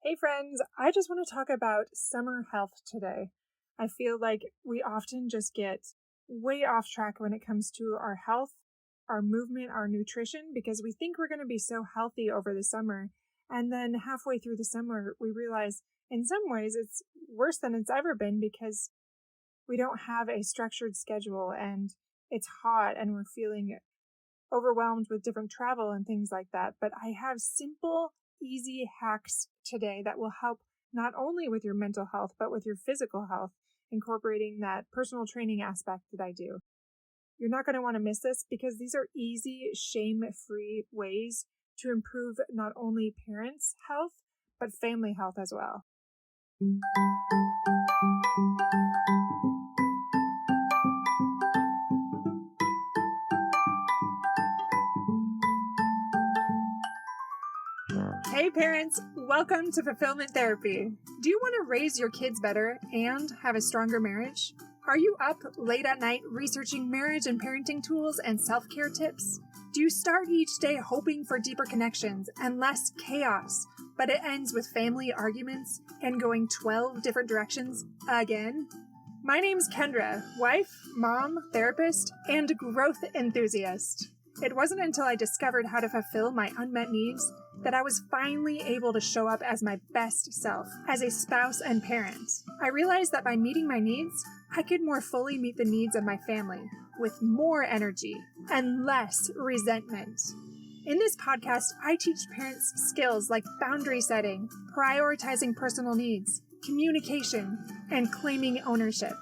Hey friends, I just want to talk about summer health today. I feel like we often just get way off track when it comes to our health, our movement, our nutrition, because we think we're going to be so healthy over the summer. And then halfway through the summer, we realize in some ways it's worse than it's ever been because we don't have a structured schedule and it's hot and we're feeling overwhelmed with different travel and things like that. But I have simple, easy hacks today that will help not only with your mental health, but with your physical health, incorporating that personal training aspect that I do. You're not going to want to miss this because these are easy, shame-free ways to improve not only parents' health, but family health as well. Hey parents, welcome to Fulfillment Therapy. Do you want to raise your kids better and have a stronger marriage? Are you up late at night researching marriage and parenting tools and self-care tips? Do you start each day hoping for deeper connections and less chaos, but it ends with family arguments and going 12 different directions again? My name's Kendra, wife, mom, therapist, and growth enthusiast. It wasn't until I discovered how to fulfill my unmet needs that I was finally able to show up as my best self, as a spouse and parent. I realized that by meeting my needs, I could more fully meet the needs of my family, with more energy and less resentment. In this podcast, I teach parents skills like boundary setting, prioritizing personal needs, communication, and claiming ownership.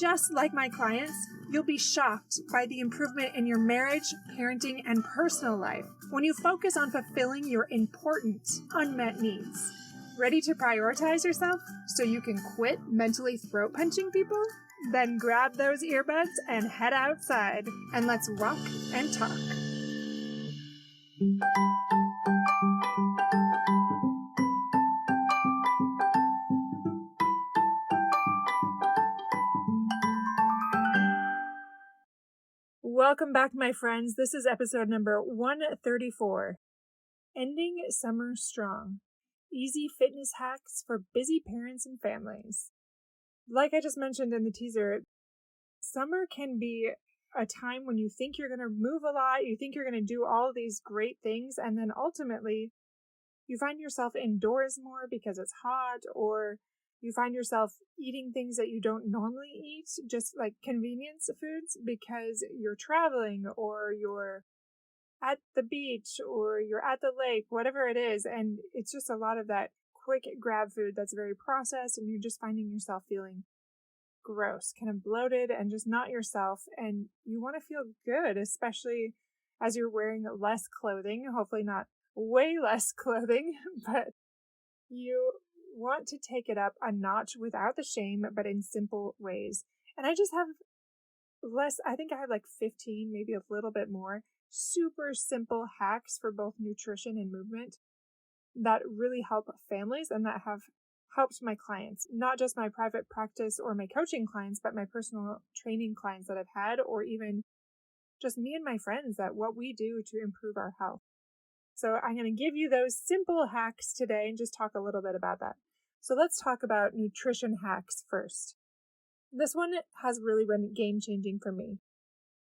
Just like my clients, you'll be shocked by the improvement in your marriage, parenting, and personal life when you focus on fulfilling your important unmet needs. Ready to prioritize yourself so you can quit mentally throat punching people? Then grab those earbuds and head outside, and let's walk and talk. Welcome back, my friends. This is episode number 134. Ending Summer Strong. Easy fitness hacks for busy parents and families. Like I just mentioned in the teaser, summer can be a time when you think you're going to move a lot, you think you're going to do all of these great things, and then ultimately you find yourself indoors more because it's hot, or you find yourself eating things that you don't normally eat, just like convenience foods because you're traveling or you're at the beach or you're at the lake, whatever it is. And it's just a lot of that quick grab food that's very processed, and you're just finding yourself feeling gross, kind of bloated and just not yourself. And you want to feel good, especially as you're wearing less clothing, hopefully not way less clothing, but you want to take it up a notch without the shame, but in simple ways. And I just have I think I have like 15, maybe a little bit more super simple hacks for both nutrition and movement that really help families and that have helped my clients, not just my private practice or my coaching clients, but my personal training clients that I've had, or even just me and my friends, that what we do to improve our health. So I'm going to give you those simple hacks today and just talk a little bit about that. So let's talk about nutrition hacks first. This one has really been game-changing for me.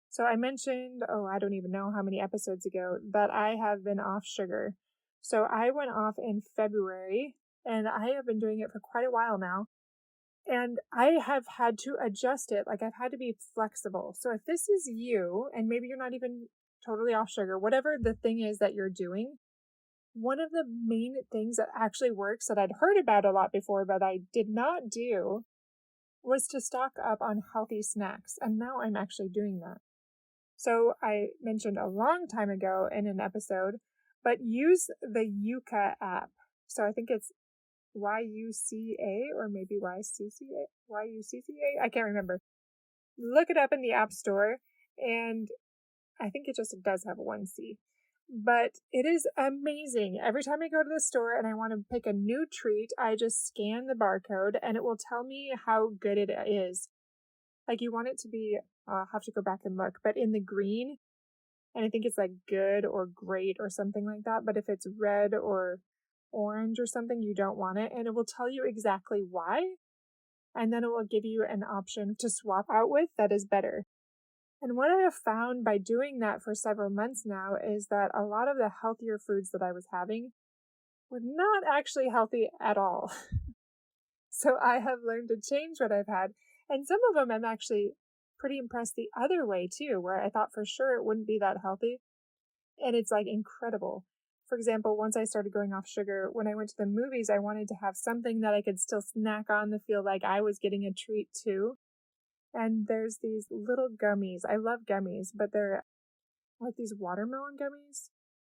So I mentioned, I don't even know how many episodes ago, that I have been off sugar. So I went off in February, and I have been doing it for quite a while now. And I have had to adjust it. Like, I've had to be flexible. So if this is you, and maybe you're not even totally off sugar, whatever the thing is that you're doing, one of the main things that actually works that I'd heard about a lot before, but I did not do, was to stock up on healthy snacks. And now I'm actually doing that. So I mentioned a long time ago in an episode, but use the yuca app. So I think it's YUCA or maybe YUCCA. I can't remember. Look it up in the App Store, and I think it just does have a 1C. But it is amazing. Every time I go to the store and I want to pick a new treat, I just scan the barcode and it will tell me how good it is. Like, you want it to be, I'll have to go back and look, but in the green, and I think it's like good or great or something like that. But if it's red or orange or something, you don't want it, and it will tell you exactly why, and then it will give you an option to swap out with that is better. And what I have found by doing that for several months now is that a lot of the healthier foods that I was having were not actually healthy at all. So I have learned to change what I've had. And some of them I'm actually pretty impressed the other way too, where I thought for sure it wouldn't be that healthy. And it's like incredible. For example, once I started going off sugar, when I went to the movies, I wanted to have something that I could still snack on to feel like I was getting a treat too. And there's these little gummies. I love gummies, but they're like these watermelon gummies.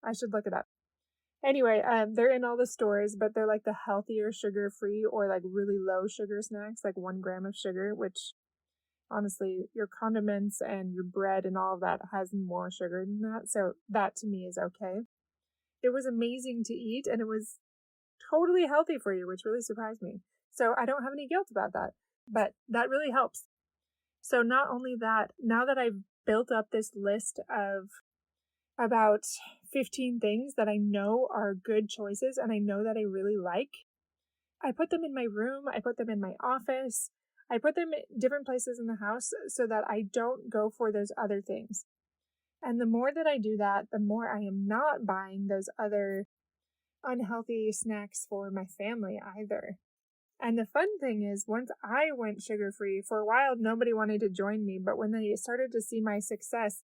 I should look it up. Anyway, they're in all the stores, but they're like the healthier sugar-free or like really low sugar snacks, like 1 gram of sugar, which honestly, your condiments and your bread and all of that has more sugar than that. So that to me is okay. It was amazing to eat and it was totally healthy for you, which really surprised me. So I don't have any guilt about that, but that really helps. So not only that, now that I've built up this list of about 15 things that I know are good choices and I know that I really like, I put them in my room, I put them in my office, I put them in different places in the house so that I don't go for those other things. And the more that I do that, the more I am not buying those other unhealthy snacks for my family either. And the fun thing is, once I went sugar-free, for a while nobody wanted to join me, but when they started to see my success,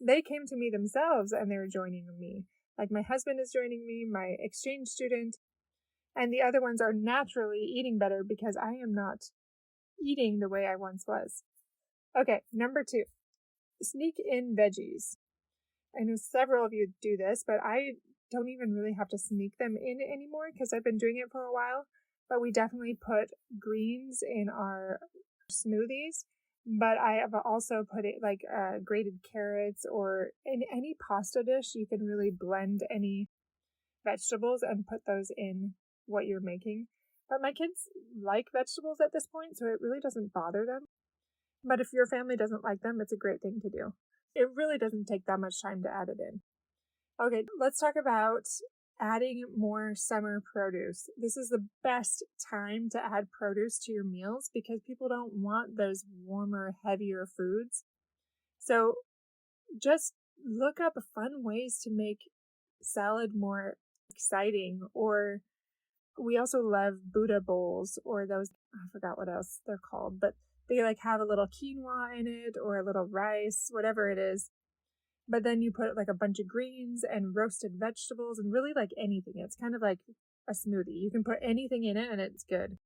they came to me themselves and they were joining me. Like my husband is joining me, my exchange student, and the other ones are naturally eating better because I am not eating the way I once was. Okay, number 2, sneak in veggies. I know several of you do this, but I don't even really have to sneak them in anymore because I've been doing it for a while. But we definitely put greens in our smoothies. But I have also put it like grated carrots, or in any pasta dish, you can really blend any vegetables and put those in what you're making. But my kids like vegetables at this point, so it really doesn't bother them. But if your family doesn't like them, it's a great thing to do. It really doesn't take that much time to add it in. Okay, let's talk about adding more summer produce. This is the best time to add produce to your meals because people don't want those warmer, heavier foods. So just look up fun ways to make salad more exciting. Or we also love Buddha bowls, or those, I forgot what else they're called, but they like have a little quinoa in it or a little rice, whatever it is. But then you put like a bunch of greens and roasted vegetables and really like anything. It's kind of like a smoothie. You can put anything in it and it's good.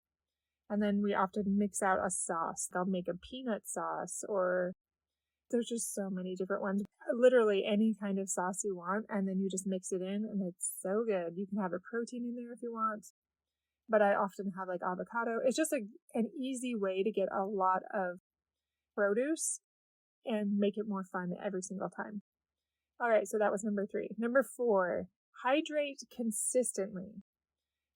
And then we often mix out a sauce. They'll make a peanut sauce, or there's just so many different ones. Literally any kind of sauce you want, and then you just mix it in and it's so good. You can have a protein in there if you want. But I often have like avocado. It's just an easy way to get a lot of produce and make it more fun every single time. All right, so that was number 3. Number 4, hydrate consistently.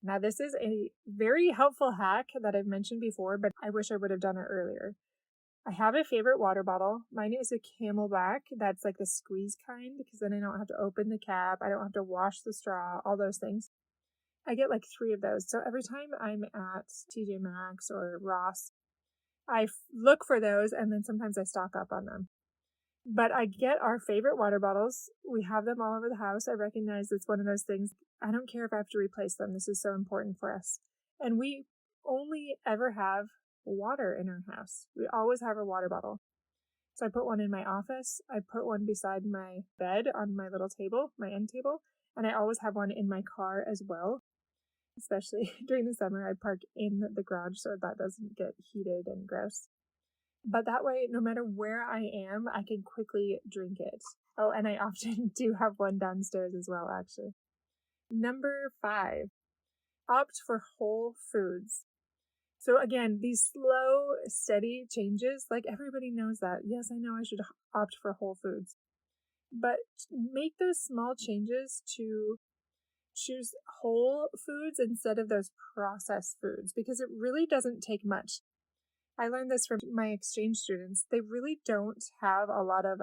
Now, this is a very helpful hack that I've mentioned before, but I wish I would have done it earlier. I have a favorite water bottle. Mine is a Camelback. That's like the squeeze kind, because then I don't have to open the cap. I don't have to wash the straw, all those things. I get like 3 of those. So every time I'm at TJ Maxx or Ross, I look for those and then sometimes I stock up on them. But I get our favorite water bottles. We have them all over the house. I recognize it's one of those things. I don't care if I have to replace them. This is so important for us. And we only ever have water in our house. We always have a water bottle. So I put one in my office. I put one beside my bed on my little table, my end table. And I always have one in my car as well. Especially during the summer, I park in the garage so that doesn't get heated and gross. But that way, no matter where I am, I can quickly drink it. Oh, and I often do have one downstairs as well, actually. Number 5, opt for whole foods. So again, these slow, steady changes, like everybody knows that. Yes, I know I should opt for whole foods. But make those small changes to choose whole foods instead of those processed foods, because it really doesn't take much. I learned this from my exchange students. They really don't have a lot of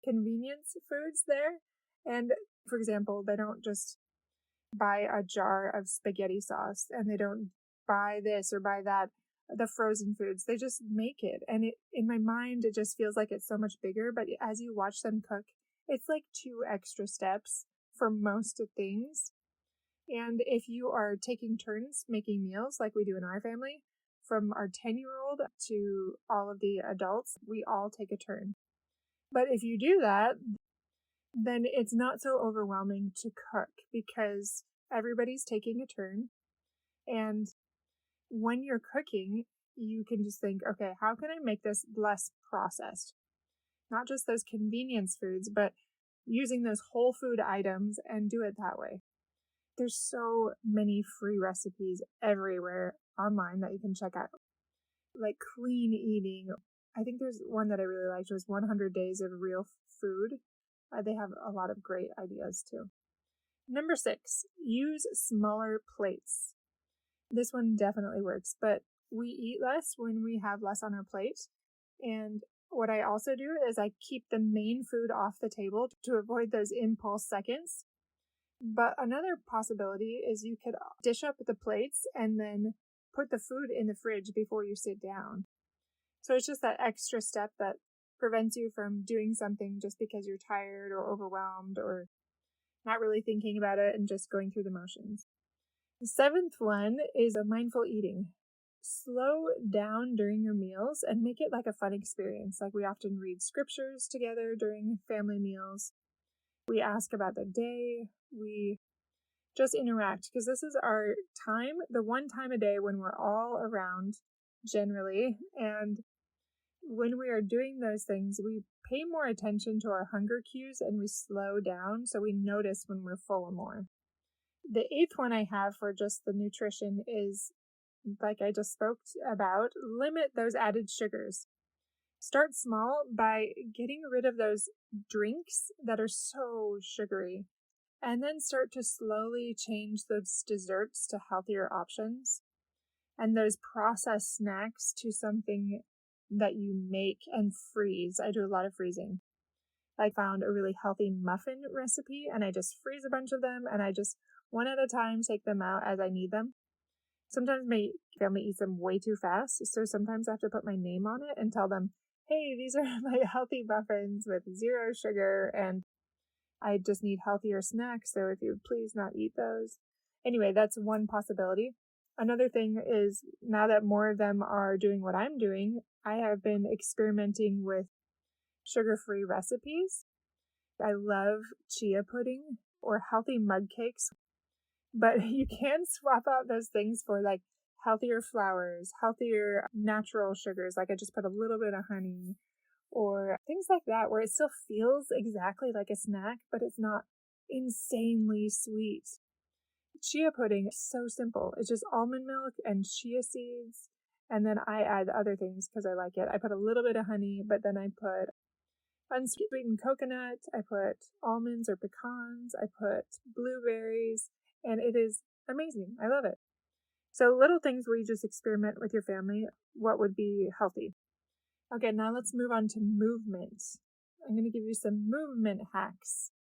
convenience foods there. And for example, they don't just buy a jar of spaghetti sauce and they don't buy this or buy that, the frozen foods. They just make it. And in my mind, it just feels like it's so much bigger. But as you watch them cook, it's like 2 extra steps for most things. And if you are taking turns making meals like we do in our family, from our 10-year-old to all of the adults, we all take a turn. But if you do that, then it's not so overwhelming to cook because everybody's taking a turn. And when you're cooking, you can just think, okay, how can I make this less processed? Not just those convenience foods, but using those whole food items and do it that way. There's so many free recipes everywhere online that you can check out. Like clean eating. I think there's one that I really liked was 100 Days of Real Food. They have a lot of great ideas too. Number 6, use smaller plates. This one definitely works, but we eat less when we have less on our plate. And what I also do is I keep the main food off the table to avoid those impulse seconds. But another possibility is you could dish up the plates and then put the food in the fridge before you sit down. So it's just that extra step that prevents you from doing something just because you're tired or overwhelmed or not really thinking about it and just going through the motions. The 7th one is a mindful eating. Slow down during your meals and make it like a fun experience. Like we often read scriptures together during family meals. We ask about the day. We just interact because this is our time, the one time a day when we're all around generally. And when we are doing those things, we pay more attention to our hunger cues and we slow down so we notice when we're full more. The 8th one I have for just the nutrition is, like I just spoke about, limit those added sugars. Start small by getting rid of those drinks that are so sugary, and then start to slowly change those desserts to healthier options and those processed snacks to something that you make and freeze. I do a lot of freezing. I found a really healthy muffin recipe and I just freeze a bunch of them and I just one at a time take them out as I need them. Sometimes my family eats them way too fast, so sometimes I have to put my name on it and tell them, hey, these are my healthy muffins with 0 sugar and I just need healthier snacks, so if you would please not eat those. Anyway, that's one possibility. Another thing is, now that more of them are doing what I'm doing, I have been experimenting with sugar-free recipes. I love chia pudding or healthy mug cakes, but you can swap out those things for like healthier flours, healthier natural sugars. Like I just put a little bit of honey or things like that where it still feels exactly like a snack, but it's not insanely sweet. Chia pudding is so simple. It's just almond milk and chia seeds. And then I add other things because I like it. I put a little bit of honey, but then I put unsweetened coconut. I put almonds or pecans. I put blueberries. And it is amazing. I love it. So little things where you just experiment with your family. What would be healthy? Okay, now let's move on to movement. I'm going to give you some movement hacks.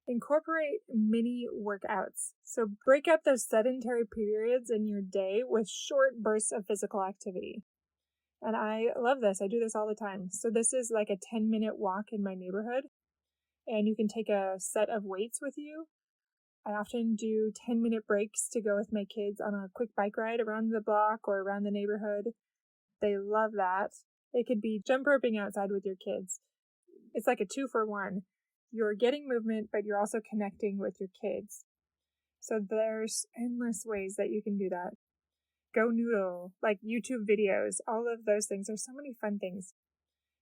Incorporate mini workouts. So break up those sedentary periods in your day with short bursts of physical activity. And I love this. I do this all the time. So this is like a 10-minute walk in my neighborhood. And you can take a set of weights with you. I often do 10-minute breaks to go with my kids on a quick bike ride around the block or around the neighborhood. They love that. It could be jump roping outside with your kids. It's like a 2-for-1. You're getting movement, but you're also connecting with your kids. So there's endless ways that you can do that. Go noodle, like YouTube videos, all of those things. There's so many fun things.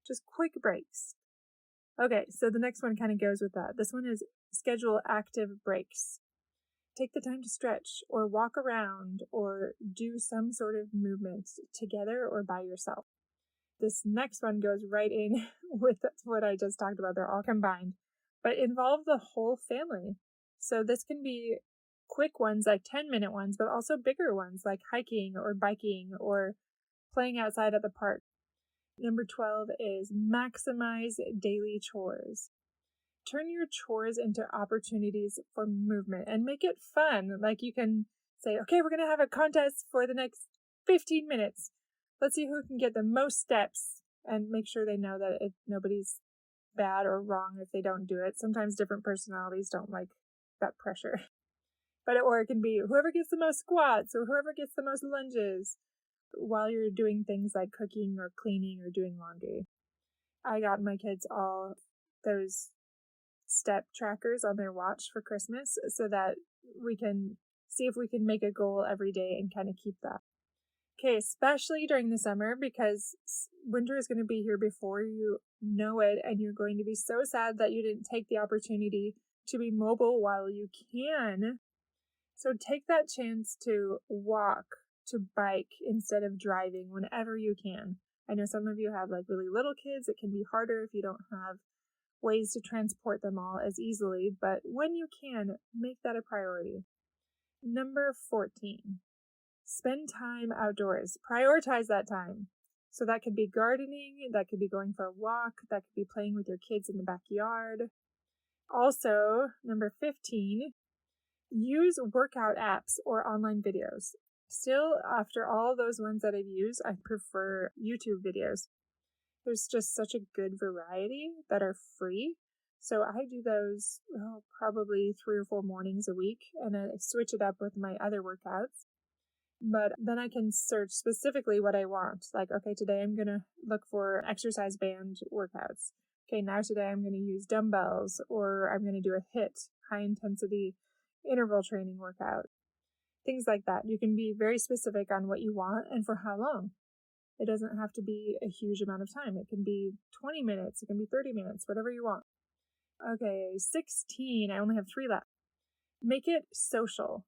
Just quick breaks. Okay, so the next one kind of goes with that. This one is schedule active breaks. Take the time to stretch or walk around or do some sort of movement together or by yourself. This next one goes right in with what I just talked about. They're all combined, but involve the whole family. So this can be quick ones like 10-minute ones, but also bigger ones like hiking or biking or playing outside at the park. Number 12 is maximize daily chores. Turn your chores into opportunities for movement and make it fun. Like you can say, okay, we're going to have a contest for the next 15 minutes. Let's see who can get the most steps, and make sure they know that nobody's bad or wrong if they don't do it. Sometimes different personalities don't like that pressure. Or it can be whoever gets the most squats or whoever gets the most lunges while you're doing things like cooking or cleaning or doing laundry. I got my kids all those step trackers on their watch for Christmas so that we can see if we can make a goal every day and kind of keep that. Okay, especially during the summer, because winter is going to be here before you know it, and you're going to be so sad that you didn't take the opportunity to be mobile while you can. So take that chance to walk, to bike instead of driving whenever you can. I know some of you have like really little kids. It can be harder if you don't have ways to transport them all as easily, but when you can, make that a priority. Number 14, spend time outdoors. Prioritize that time. So that could be gardening, that could be going for a walk, that could be playing with your kids in the backyard. Also, number 15, use workout apps or online videos. Still, after all those ones that I've used, I prefer YouTube videos. There's just such a good variety that are free. So I do those probably 3 or 4 mornings a week, and I switch it up with my other workouts. But then I can search specifically what I want. Like, okay, today I'm going to look for exercise band workouts. Okay, now today I'm going to use dumbbells, or I'm going to do a HIIT, high intensity interval training workout. Things like that. You can be very specific on what you want and for how long. It doesn't have to be a huge amount of time. It can be 20 minutes. It can be 30 minutes, whatever you want. Okay, 16. I only have 3 left. Make it social.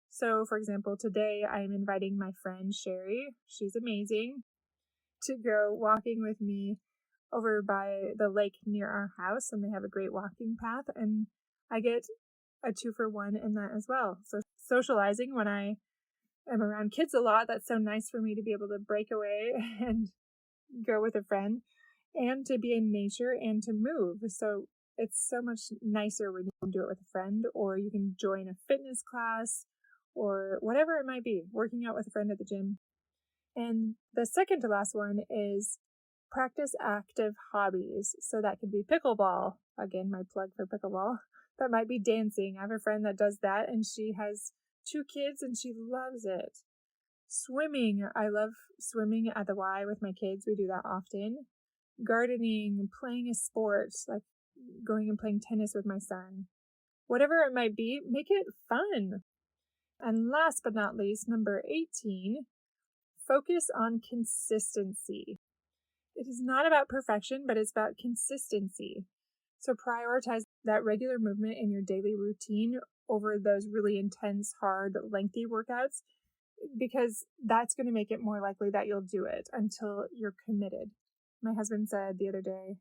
So, for example, today I'm inviting my friend Sherry, she's amazing, to go walking with me over by the lake near our house, and they have a great walking path, and I get a 2-for-1 in that as well. So socializing when I am around kids a lot, that's so nice for me to be able to break away and go with a friend, and to be in nature and to move. So it's so much nicer when you can do it with a friend, or you can join a fitness class, or whatever it might be, working out with a friend at the gym. And the second to last one is practice active hobbies. So that could be pickleball. Again, my plug for pickleball. That might be dancing. I have a friend that does that, and she has 2 kids and she loves it. Swimming. I love swimming at the Y with my kids. We do that often. Gardening, playing a sport, like going and playing tennis with my son. Whatever it might be, make it fun. And last but not least, number 18, focus on consistency. It is not about perfection, but it's about consistency. So prioritize that regular movement in your daily routine over those really intense, hard, lengthy workouts, because that's going to make it more likely that you'll do it until you're committed. My husband said the other day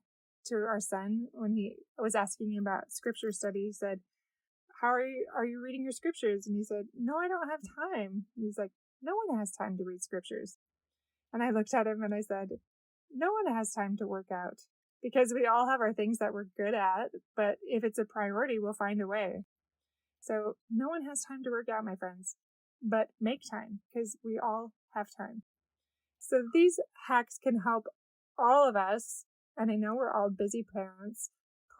to our son, when he was asking him about scripture study, he said, "How are you reading your scriptures?" And he said, "No, I don't have time." And he's like, "No one has time to read scriptures." And I looked at him and I said, "No one has time to work out, because we all have our things that we're good at, but if it's a priority, we'll find a way." So no one has time to work out, my friends, but make time, because we all have time. So these hacks can help all of us, and I know we're all busy parents,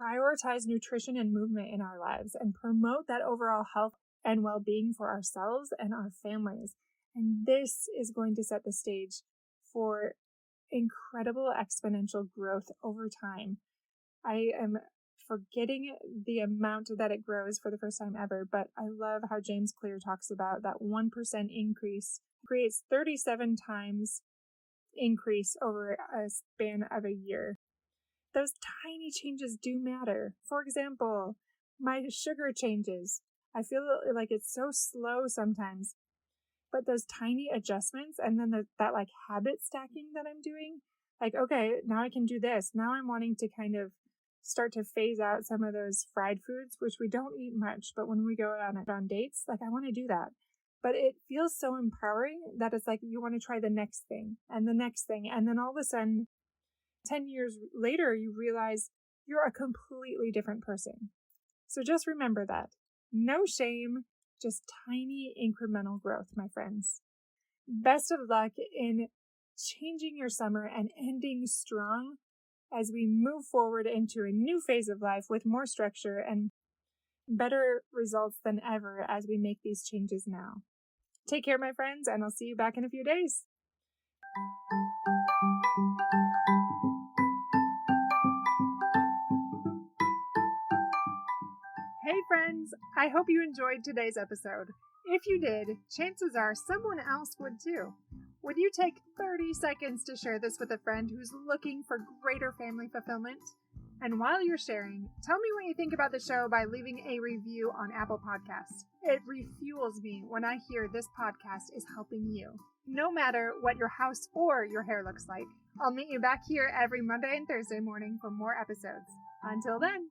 prioritize nutrition and movement in our lives and promote that overall health and well-being for ourselves and our families. And this is going to set the stage for incredible exponential growth over time. I am forgetting the amount that it grows for the first time ever, but I love how James Clear talks about that 1% increase creates 37 times increase over a span of a year. Those tiny changes do matter. For example, my sugar changes. I feel like it's so slow sometimes, but those tiny adjustments, and then that like habit stacking that I'm doing, like, okay, now I can do this. Now I'm wanting to kind of start to phase out some of those fried foods, which we don't eat much, but when we go on dates, like I want to do that. But it feels so empowering that it's like you want to try the next thing and the next thing. And then all of a sudden, 10 years later, you realize you're a completely different person. So just remember that. No shame, just tiny incremental growth, my friends. Best of luck in changing your summer and ending strong as we move forward into a new phase of life with more structure and better results than ever as we make these changes now. Take care, my friends, and I'll see you back in a few days. Hey friends, I hope you enjoyed today's episode. If you did, chances are someone else would too. Would you take 30 seconds to share this with a friend who's looking for greater family fulfillment? And while you're sharing, tell me what you think about the show by leaving a review on Apple Podcasts. It refuels me when I hear this podcast is helping you. No matter what your house or your hair looks like, I'll meet you back here every Monday and Thursday morning for more episodes. Until then.